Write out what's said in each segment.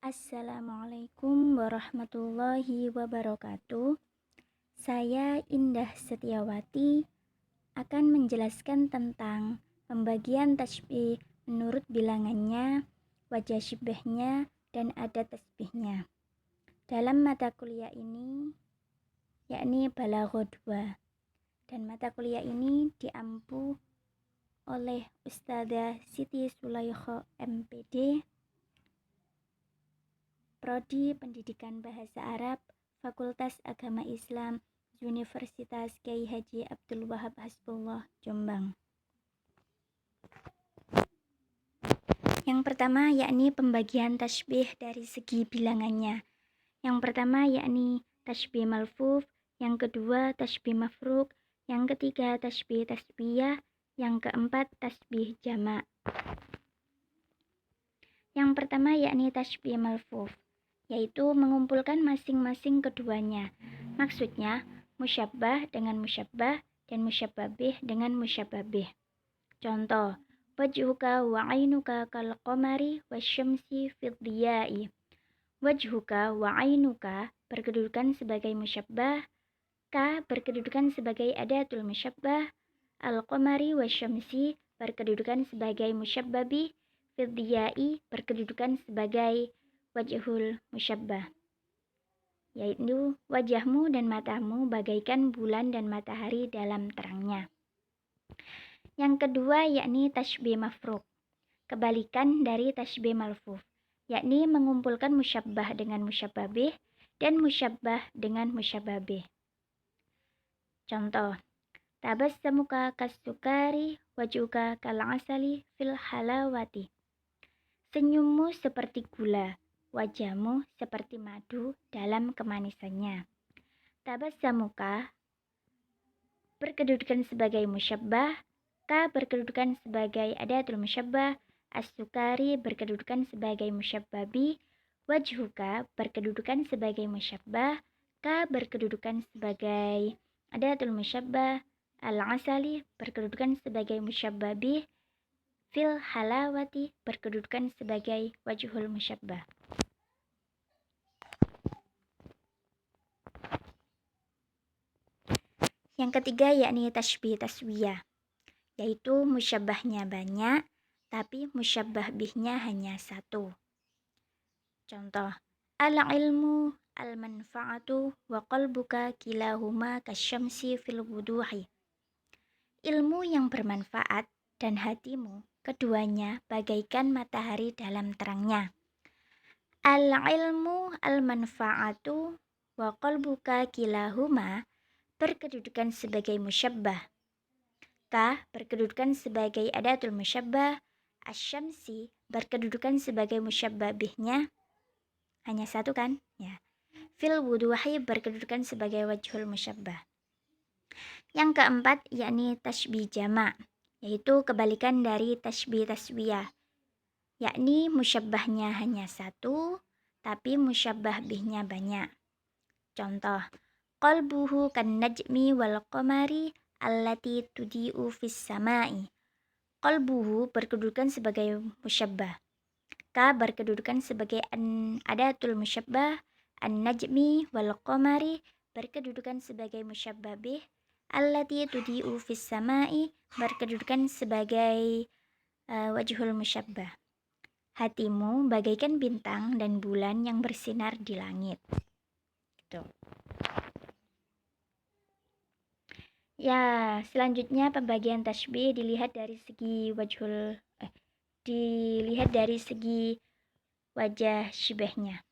Assalamualaikum warahmatullahi wabarakatuh. Saya Indah Setiawati akan menjelaskan tentang pembagian tasbih menurut bilangannya, wajah syibahnya, dan adat tasbihnya. Dalam mata kuliah ini, yakni Balagho 2. Dan mata kuliah ini diampu oleh Ustadzah Siti Sulaikha MPD, Prodi Pendidikan Bahasa Arab, Fakultas Agama Islam, Universitas Kyai Haji Abdul Wahab Hasbullah, Jombang. Yang pertama yakni pembagian tasbih dari segi bilangannya. Yang pertama yakni tasbih malfuf, yang kedua tasbih mafruk, yang ketiga tasbih tasbiyah, yang keempat tasbih jamak. Yang pertama yakni tasbih malfuf, yaitu mengumpulkan masing-masing keduanya. Maksudnya, musyabbah dengan musyabbah dan musyabbabih dengan musyabbabih. Contoh, wajhuka wa ainuka kal qamari wasyamsi fid diyai. Wajhuka wa ainuka berkedudukan sebagai musyabbah, ka berkedudukan sebagai adatul musyabbah, al qamari wasyamsi berkedudukan sebagai musyabbabi, fid diyai berkedudukan sebagai wajhul musyabbah, yaitu wajahmu dan matamu bagaikan bulan dan matahari dalam terangnya. Yang kedua yakni tasbih mafruk, kebalikan dari tasbih malfuf, yakni mengumpulkan musyabbah dengan musyabbabih dan musyabbah dengan musyabbabih. Contoh, tabassamuka kasukari wajuka kal asali fil halawati. Senyummu seperti gula, wajahmu seperti madu dalam kemanisannya. Tabassamuka berkedudukan sebagai musyabbah, ka berkedudukan sebagai adatul musyabbah, as-sukari berkedudukan sebagai musyabbabi, wajhuka berkedudukan sebagai musyabbah, ka berkedudukan sebagai adatul musyabbah, al-asali berkedudukan sebagai musyabbabi, fil halawati berkedudukan sebagai wajhul musyabbah. Yang ketiga yakni tasbih taswiyah, yaitu musyabbahnya banyak tapi musyabbah bihnya hanya satu. Contoh, al-ilmu al-manfa'atu wa qalbuka kilahuma kasyamsi fil wuduhi. Ilmu yang bermanfaat dan hatimu keduanya bagaikan matahari dalam terangnya. Al-ilmu al-manfa'atu wa qalbuka kilahuma berkedudukan sebagai musyabbah. Ka berkedudukan sebagai adatul musyabbah, asyamsi berkedudukan sebagai musyabbabihnya hanya satu kan? Ya. Fil wuduhi berkedudukan sebagai wajhul musyabbah. Yang keempat yakni tasbih jamak, yaitu kebalikan dari tasbih taswiyah, yakni musyabbahnya hanya satu tapi musyabbah bihnya banyak. Contoh, qalbuhu kan najmi wal qamari allati tudi'u fis samai. Qalbuhu berkedudukan sebagai musyabbah, ka berkedudukan sebagai adatul musyabbah, an-najmi wal qamari berkedudukan sebagai musyabbabih, allati tudi'u fis samai berkedudukan sebagai wajhul musyabbah. Hatimu bagaikan bintang dan bulan yang bersinar di langit. Gitu. Ya, selanjutnya pembagian tasbih dilihat dari segi wajah syibahnya.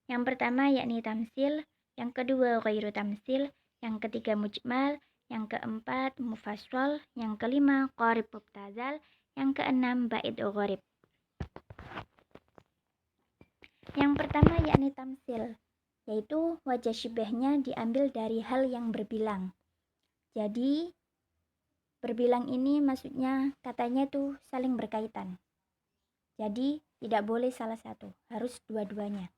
Yang pertama yakni tamsil, yang kedua ghairu tamsil, yang ketiga mujmal, yang keempat mufassal, yang kelima qarib mubtazal, yang keenam ba'id gharib. Yang pertama yakni tamsil, yaitu wajah syibahnya diambil dari hal yang berbilang. Jadi berbilang ini maksudnya katanya tuh saling berkaitan. Jadi tidak boleh salah satu, harus dua-duanya.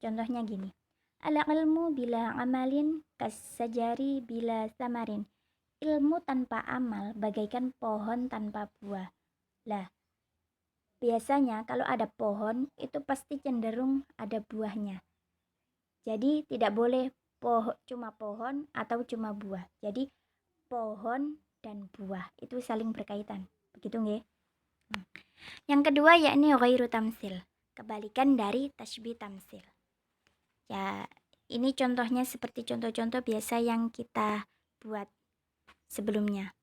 Contohnya gini, al-ilmu bila amalin kas-sajari bila samarin. Ilmu tanpa amal bagaikan pohon tanpa buah. Lah, biasanya kalau ada pohon itu pasti cenderung ada buahnya. Jadi tidak boleh cuma pohon atau cuma buah. Jadi pohon dan buah itu saling berkaitan. Begitu nggih? Yang kedua yakni ghairu tamsil, kebalikan dari tasbih tamsil. Ya, ini contohnya seperti contoh-contoh biasa yang kita buat sebelumnya.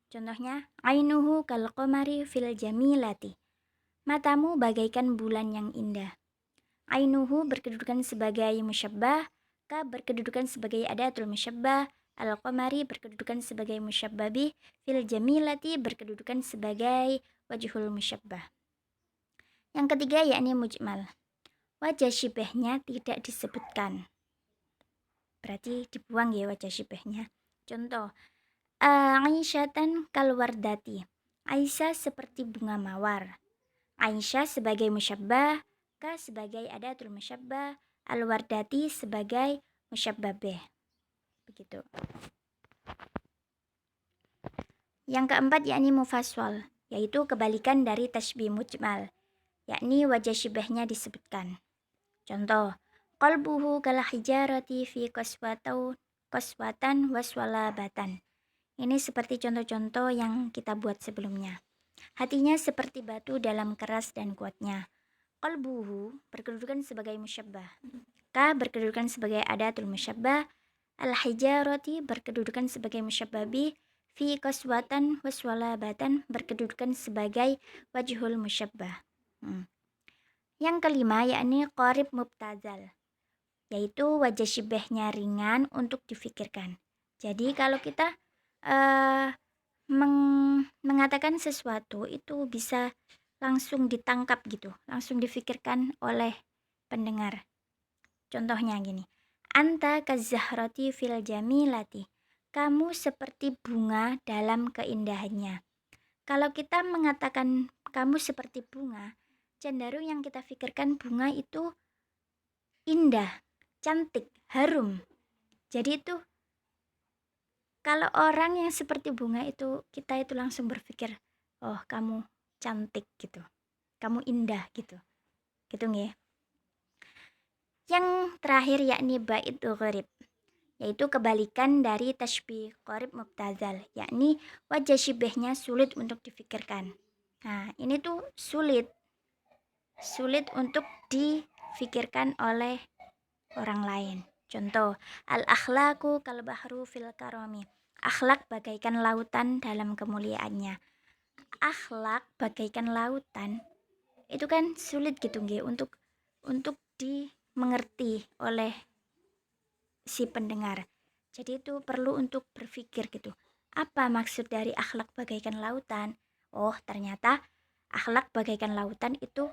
Contohnya, ainuhu kal qamari fil jamilati. Matamu bagaikan bulan yang indah. Ainuhu berkedudukan sebagai musyabbah, ka berkedudukan sebagai adatul musyabbah, al-qamari berkedudukan sebagai musyabbah bih, fil jamilati berkedudukan sebagai wajhul musyabbah. Yang ketiga yakni mujmal. Wajah syibahnya tidak disebutkan. Berarti dibuang ya wajah syibahnya. Contoh, Aisyatan kalwardati. Aisyah seperti bunga mawar. Aisyah sebagai musyabbah, ka sebagai adatul musyabbah, al-wardati sebagai musyabbah bih. Begitu. Yang keempat yakni mufassal, yaitu kebalikan dari tasbih mujmal, yakni wajah syibahnya disebutkan. Contoh, qalbuhu kal hijarati fi qaswatan waswalabatan. Ini seperti contoh-contoh yang kita buat sebelumnya. Hatinya seperti batu dalam keras dan kuatnya. Qalbuhu berkedudukan sebagai musyabbah. Ka berkedudukan sebagai adatul musyabbah. Al-hijarati berkedudukan sebagai musyabbah bih. Fi qaswatan waswalabatan berkedudukan sebagai wajhul musyabbah. Yang kelima yakni qarib mubtazal, yaitu wajah syibahnya ringan untuk difikirkan. Jadi kalau kita mengatakan sesuatu itu bisa langsung ditangkap gitu, langsung difikirkan oleh pendengar. Contohnya gini, anta kazahrati fil jamilati. Kamu seperti bunga dalam keindahannya. Kalau kita mengatakan kamu seperti bunga, cenderung yang kita pikirkan bunga itu indah, cantik, harum. Jadi itu kalau orang yang seperti bunga itu, kita itu langsung berpikir, oh kamu cantik gitu, kamu indah gitu, gitu nggih. Yang terakhir yakni ba'idul gharib, yaitu kebalikan dari tasbih qarib mubtazal, yakni wajah syibahnya sulit untuk difikirkan. Nah ini tuh sulit untuk difikirkan oleh orang lain. Contoh, al-akhlaqu kal bahru fil karami. Akhlak bagaikan lautan dalam kemuliaannya. Akhlak bagaikan lautan itu kan sulit gitu nggih untuk dimengerti oleh si pendengar. Jadi itu perlu untuk berpikir gitu. Apa maksud dari akhlak bagaikan lautan? Oh, ternyata akhlak bagaikan lautan itu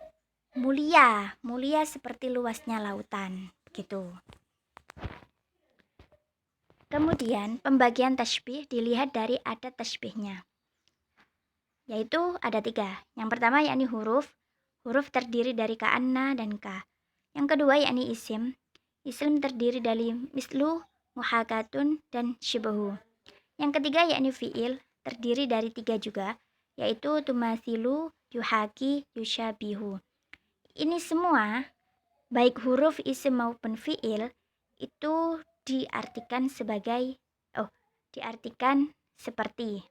mulia seperti luasnya lautan gitu. Kemudian pembagian tasbih dilihat dari adat tasbihnya, yaitu ada 3. Yang pertama yakni huruf terdiri dari ka'anna dan ka. Yang kedua yakni isim terdiri dari mislu, muhakatun, dan syibahu. Yang ketiga yakni fi'il terdiri dari 3 juga, yaitu tumasilu, yuhaki, yushabihu. Ini semua baik huruf isim maupun fi'il itu diartikan seperti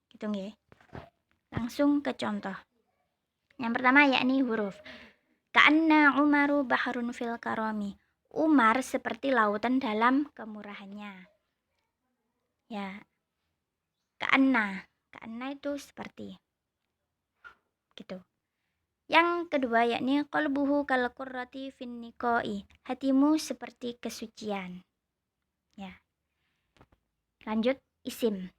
gitu nggih. Langsung ke contoh. Yang pertama yakni huruf. Ka'anna Umaru baharun fil karami. Umar seperti lautan dalam kemurahannya. Ya. Ka'anna itu seperti gitu. Yang kedua yakni qalbuhu kal qurrati fin niqai. Hatimu seperti kesucian. Ya. Lanjut isim.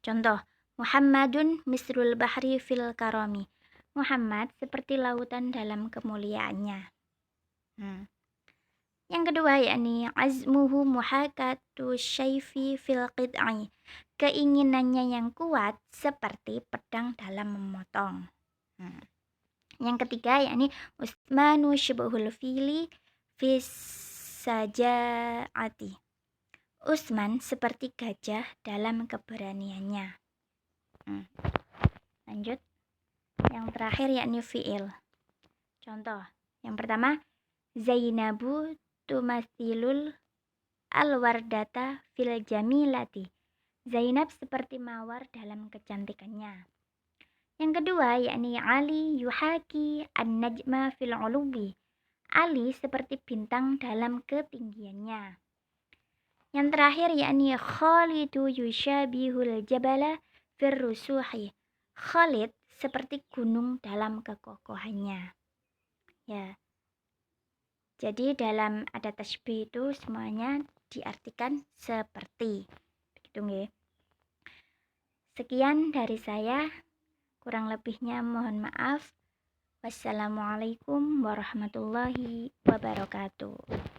Contoh, Muhammadun misrul bahri fil karami. Muhammad seperti lautan dalam kemuliaannya. Yang kedua yakni azmuhu muhakatu syaifi fil qid'i. Keinginannya yang kuat seperti pedang dalam memotong. Yang ketiga yakni Utsmanu syibhul fili fis sajaati. Utsman seperti gajah dalam keberaniannya. Lanjut. Yang terakhir yakni fi'il. Contoh, yang pertama, Zainabu tumathilul alwardata fil jamilati. Zainab seperti mawar dalam kecantikannya. Yang kedua, yakni Ali yuhaki an-najma fil ulubi. Ali seperti bintang dalam ketinggiannya. Yang terakhir, yakni Khalidu yushabihul jabala fir rusuhi. Khalid seperti gunung dalam kekokohannya. Ya. Jadi dalam ada tasbih itu semuanya diartikan seperti. Begitu nggih. Sekian dari saya, kurang lebihnya mohon maaf. Wassalamualaikum warahmatullahi wabarakatuh.